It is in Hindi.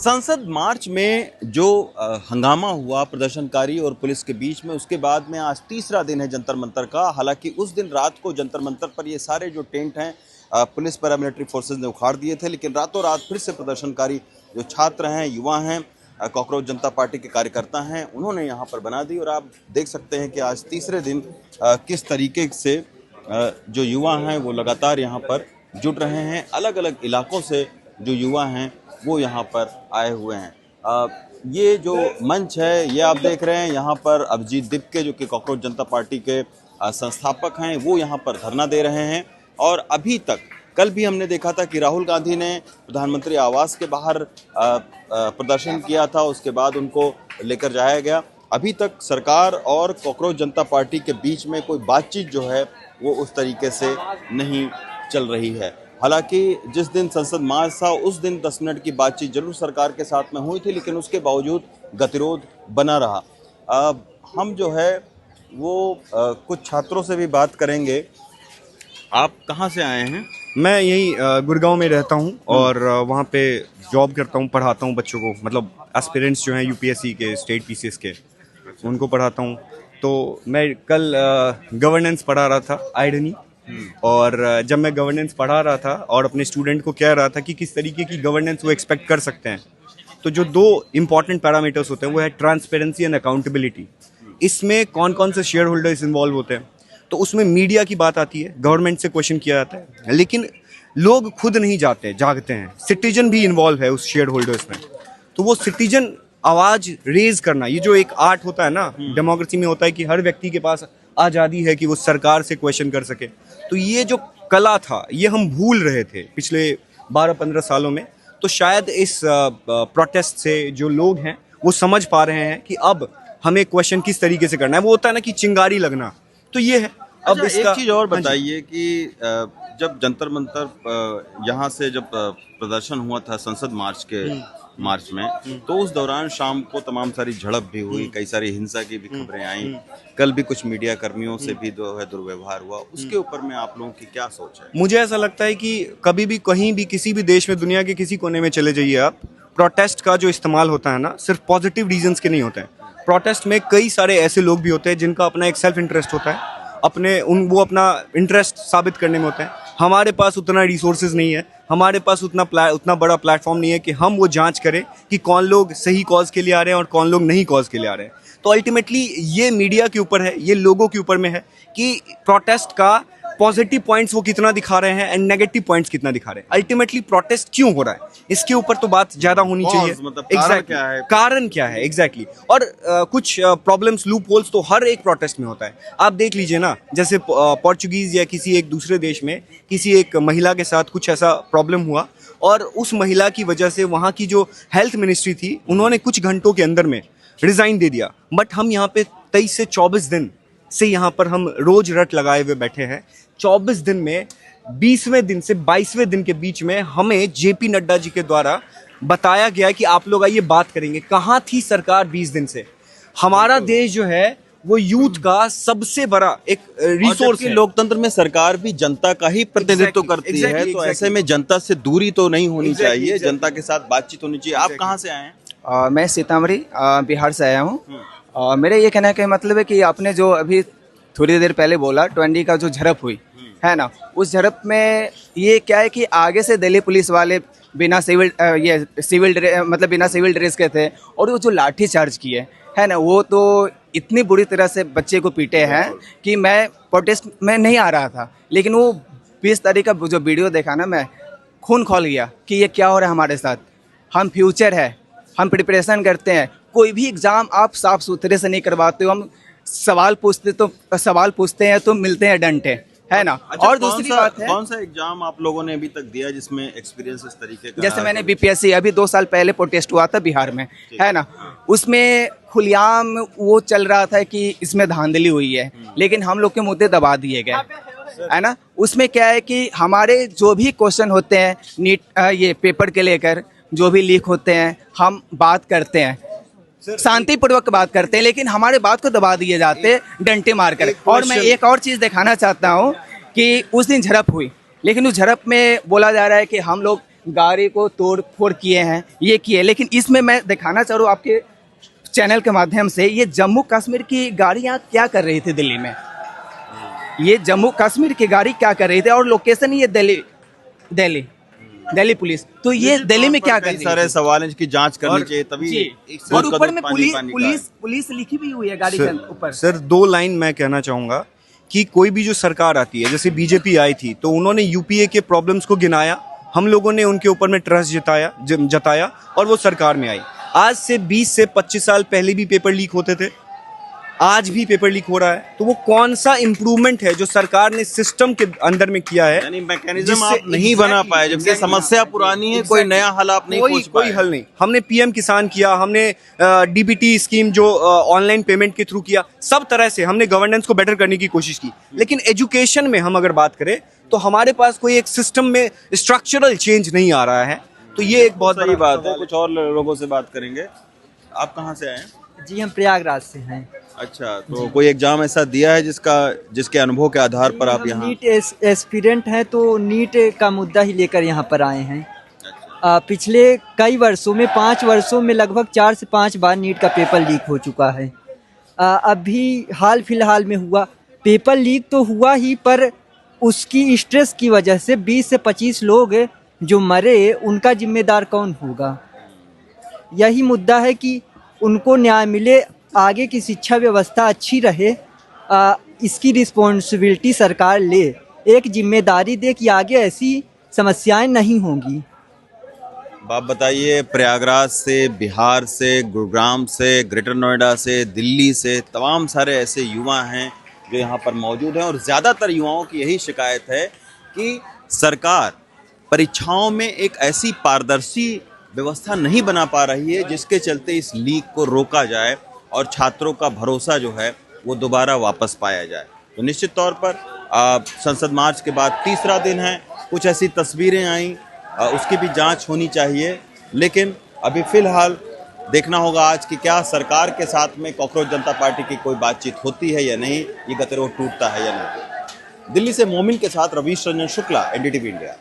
संसद मार्च में जो हंगामा हुआ प्रदर्शनकारी और पुलिस के बीच में, उसके बाद में आज तीसरा दिन है जंतर मंतर का। हालांकि उस दिन रात को जंतर मंतर पर ये सारे जो टेंट हैं पुलिस पैरामिलिट्री फोर्सेस ने उखाड़ दिए थे, लेकिन रातों रात फिर से प्रदर्शनकारी जो छात्र हैं, युवा हैं, कॉकरोच जनता पार्टी के कार्यकर्ता हैं, उन्होंने यहाँ पर बना दी। और आप देख सकते हैं कि आज तीसरे दिन किस तरीके से जो युवा हैं वो लगातार यहाँ पर जुट रहे हैं। अलग अलग इलाकों से जो युवा हैं वो यहाँ पर आए हुए हैं। ये जो मंच है ये आप देख रहे हैं, यहाँ पर अभिजीत दिपके जो कि कॉकरोच जनता पार्टी के संस्थापक हैं वो यहाँ पर धरना दे रहे हैं। और अभी तक कल भी हमने देखा था कि राहुल गांधी ने प्रधानमंत्री आवास के बाहर प्रदर्शन किया था, उसके बाद उनको लेकर जाया गया। अभी तक सरकार और कॉकरोच जनता पार्टी के बीच में कोई बातचीत जो है वो उस तरीके से नहीं चल रही है। हालांकि जिस दिन संसद मार्च था उस दिन 10 मिनट की बातचीत जरूर सरकार के साथ में हुई थी, लेकिन उसके बावजूद गतिरोध बना रहा। हम जो है वो कुछ छात्रों से भी बात करेंगे। आप कहाँ से आए हैं? मैं यही गुड़गांव में रहता हूँ और वहाँ पे जॉब करता हूँ, पढ़ाता हूँ बच्चों को, मतलब एस्पिरेंट्स जो हैं यूपीएससी के, स्टेट पीसीएस के, उनको पढ़ाता हूँ। तो मैं कल गवर्नेंस पढ़ा रहा था आइडनी, और जब मैं गवर्नेंस पढ़ा रहा था और अपने स्टूडेंट को कह रहा था कि किस तरीके की गवर्नेंस वो एक्सपेक्ट कर सकते हैं, तो जो दो इंपॉर्टेंट पैरामीटर्स होते हैं वो है ट्रांसपेरेंसी एंड अकाउंटेबिलिटी। इसमें कौन कौन से शेयर होल्डर्स इन्वॉल्व होते हैं, तो उसमें मीडिया की बात आती है, गवर्नमेंट से क्वेश्चन किया जाता है, लेकिन लोग खुद नहीं जाते, जागते हैं। सिटीजन भी इन्वॉल्व है उस शेयर होल्डर्स में, तो वो सिटीजन आवाज रेज करना, ये जो एक आर्ट होता है ना डेमोक्रेसी में, होता है कि हर व्यक्ति के पास आज़ादी है कि वो सरकार से क्वेश्चन कर सके। तो ये जो कला था ये हम भूल रहे थे पिछले 12-15 सालों में। तो शायद इस प्रोटेस्ट से जो लोग हैं वो समझ पा रहे हैं कि अब हमें क्वेश्चन किस तरीके से करना है। वो होता है ना कि चिंगारी लगना, तो ये है। अब इसका एक चीज़ और बताइए कि जब जंतर मंतर यहाँ से जब प्रदर्शन हुआ था संसद मार्च में, तो उस दौरान शाम को तमाम सारी झड़प भी हुई, कई सारी हिंसा की भी खबरें आई। कल भी कुछ मीडिया कर्मियों से भी जो है दुर्व्यवहार हुआ। उसके ऊपर में आप लोगों की क्या सोच है? मुझे ऐसा लगता है कि कभी भी कहीं भी किसी भी देश में, दुनिया के किसी कोने में चले जाइए आप, प्रोटेस्ट का जो इस्तेमाल होता है ना, सिर्फ पॉजिटिव रीजंस के नहीं होते हैं। प्रोटेस्ट में कई सारे ऐसे लोग भी होते हैं जिनका अपना एक सेल्फ इंटरेस्ट होता है, वो अपना इंटरेस्ट साबित करने में होता है। हमारे पास उतना रिसोर्सेज नहीं है, हमारे पास उतना बड़ा प्लेटफॉर्म नहीं है कि हम वो जांच करें कि कौन लोग सही कॉज के लिए आ रहे हैं और कौन लोग नहीं कॉज के लिए आ रहे हैं। तो अल्टीमेटली ये मीडिया के ऊपर है, ये लोगों के ऊपर में है कि प्रोटेस्ट का पॉजिटिव पॉइंट्स वो कितना दिखा रहे हैं एंड नेगेटिव पॉइंट्स कितना दिखा रहे हैं। अल्टीमेटली प्रोटेस्ट क्यों हो रहा है, इसके ऊपर तो बात ज्यादा होनी चाहिए। मतलब कारण क्या है एग्जैक्टली। और कुछ प्रॉब्लम्स, लूप होल्स तो हर एक प्रोटेस्ट में होता है। आप देख लीजिए ना, जैसे पोर्चुगीज या किसी एक दूसरे देश में किसी एक महिला के साथ कुछ ऐसा प्रॉब्लम हुआ और उस महिला की वजह से वहाँ की जो हेल्थ मिनिस्ट्री थी उन्होंने कुछ घंटों के अंदर में रिजाइन दे दिया। बट हम यहाँ पे 23 से 24 दिन से यहाँ पर हम रोज रट लगाए हुए बैठे हैं। 24 दिन में 20वें दिन से 22वें दिन के बीच में हमें जेपी नड्डा जी के द्वारा बताया गया कि आप लोग आइए बात करेंगे। कहाँ थी सरकार 20 दिन से? हमारा देश जो है वो यूथ का सबसे बड़ा एक रिसोर्स है। लोकतंत्र में सरकार भी जनता का ही प्रतिनिधित्व करती है, तो ऐसे में जनता से दूरी तो नहीं होनी चाहिए, जनता के साथ बातचीत होनी चाहिए। आप कहाँ से आए हैं? मैं सीतामढ़ी बिहार से आया हूँ। मेरा ये कहना का मतलब है कि आपने जो अभी थोड़ी देर पहले बोला 20 का जो झड़प हुई है ना, उस झड़प में ये क्या है कि आगे से दिल्ली पुलिस वाले बिना सिविल ड्रेस के थे, और वो जो लाठी चार्ज किए है ना, वो तो इतनी बुरी तरह से बच्चे को पीटे हैं कि मैं प्रोटेस्ट में नहीं आ रहा था, लेकिन वो 20 तारीख का जो वीडियो देखा ना, मैं खून खौल गया कि ये क्या हो रहा है हमारे साथ। हम फ्यूचर है, हम प्रिपरेशन करते हैं, कोई भी एग्ज़ाम आप साफ सुथरे से नहीं करवाते हो। हम सवाल पूछते हैं तो मिलते हैं डंडे, है ना। अच्छा, और दूसरी बात है, कौन सा एग्जाम आप लोगों ने अभी तक दिया जिसमें एक्सपीरियंस इस तरीके का? जैसे मैंने बीपीएससी, अभी 2 साल पहले प्रोटेस्ट हुआ था बिहार में, है ना, उसमें खुलेआम वो चल रहा था कि इसमें धांधली हुई है, लेकिन हम लोग के मुद्दे दबा दिए गए, है ना। उसमें क्या है कि हमारे जो भी क्वेश्चन होते हैं नीट ये पेपर के लेकर, जो भी लीक होते हैं, हम बात करते हैं, शांतिपूर्वक बात करते हैं, लेकिन हमारे बात को दबा दिए जाते डंडे मारकर। और मैं एक और चीज़ दिखाना चाहता हूँ कि उस दिन झड़प हुई, लेकिन उस झड़प में बोला जा रहा है कि हम लोग गाड़ी को तोड़ फोड़ किए हैं, ये किए। लेकिन इसमें मैं दिखाना चाह रहा हूँ आपके चैनल के माध्यम से, ये जम्मू कश्मीर की गाड़ियाँ क्या कर रही थी दिल्ली में, ये जम्मू कश्मीर की गाड़ी क्या कर रही थी, और लोकेशन ये दिल्ली पुलिस। तो ये दिल्ली में क्या कर रही है? सारे सवाल हैं जिसकी जांच करनी चाहिए, तभी एक और सूरज का ऊपर दूध में पानी पानी का है। पुलिस लिखी भी हुई है गाड़ी के ऊपर। सर 2 लाइन मैं कहना चाहूँगा कि कोई भी जो सरकार आती है, जैसे बीजेपी आई थी तो उन्होंने यूपीए के प्रॉब्लम्स को गिनाया, हम लोगों ने उनके ऊपर में ट्रस्ट जताया और वो सरकार में आई। आज से 20 से 25 साल पहले भी पेपर लीक होते थे, आज भी पेपर लीक हो रहा है। तो वो कौन सा इम्प्रूवमेंट है जो सरकार ने सिस्टम के अंदर में किया है? यानी मैकेनिज्म आप नहीं बना पाए, जबकि समस्या पुरानी है, कोई नया हल आप नहीं खोज पाए। कोई हल नहीं। हमने पीएम किसान किया, हमने डीबीटी स्कीम जो ऑनलाइन पेमेंट के थ्रू किया, सब तरह से हमने गवर्नेंस को बेटर करने की कोशिश की। लेकिन एजुकेशन में हम अगर बात करें तो हमारे पास कोई एक सिस्टम में स्ट्रक्चरल चेंज नहीं आ रहा है। तो ये एक बहुत सही बड़ी बात है। कुछ और लोगों से बात करेंगे। आप कहाँ से आए हैं? जी हम प्रयागराज से हैं। अच्छा, तो कोई एग्जाम ऐसा दिया है जिसके अनुभव के आधार पर आप यहाँ? नीट एस्पिरेंट हैं, तो नीट का मुद्दा ही लेकर यहाँ पर आए हैं। पिछले कई वर्षों में 5 वर्षों में लगभग 4 से 5 बार नीट का पेपर लीक हो चुका है। अभी हाल फिलहाल में हुआ पेपर लीक तो हुआ ही, पर उसकी स्ट्रेस की वजह से 20 से 25 लोग जो मरे, उनका जिम्मेदार कौन होगा? यही मुद्दा है कि उनको न्याय मिले, आगे की शिक्षा व्यवस्था अच्छी रहे, इसकी रिस्पॉन्सिबिलिटी सरकार ले, एक जिम्मेदारी दे कि आगे ऐसी समस्याएं नहीं होंगी। आप बताइए, प्रयागराज से, बिहार से, गुरुग्राम से, ग्रेटर नोएडा से, दिल्ली से तमाम सारे ऐसे युवा हैं जो यहाँ पर मौजूद हैं, और ज़्यादातर युवाओं की यही शिकायत है कि सरकार परीक्षाओं में एक ऐसी पारदर्शी व्यवस्था नहीं बना पा रही है जिसके चलते इस लीक को रोका जाए और छात्रों का भरोसा जो है वो दोबारा वापस पाया जाए। तो निश्चित तौर पर संसद मार्च के बाद तीसरा दिन है, कुछ ऐसी तस्वीरें आईं, उसकी भी जांच होनी चाहिए। लेकिन अभी फ़िलहाल देखना होगा आज कि क्या सरकार के साथ में कॉकरोच जनता पार्टी की कोई बातचीत होती है या नहीं, ये गतिरोध टूटता है या नहीं। दिल्ली से मोमिन के साथ रवीश रंजन शुक्ला, एनडीटीवी इंडिया।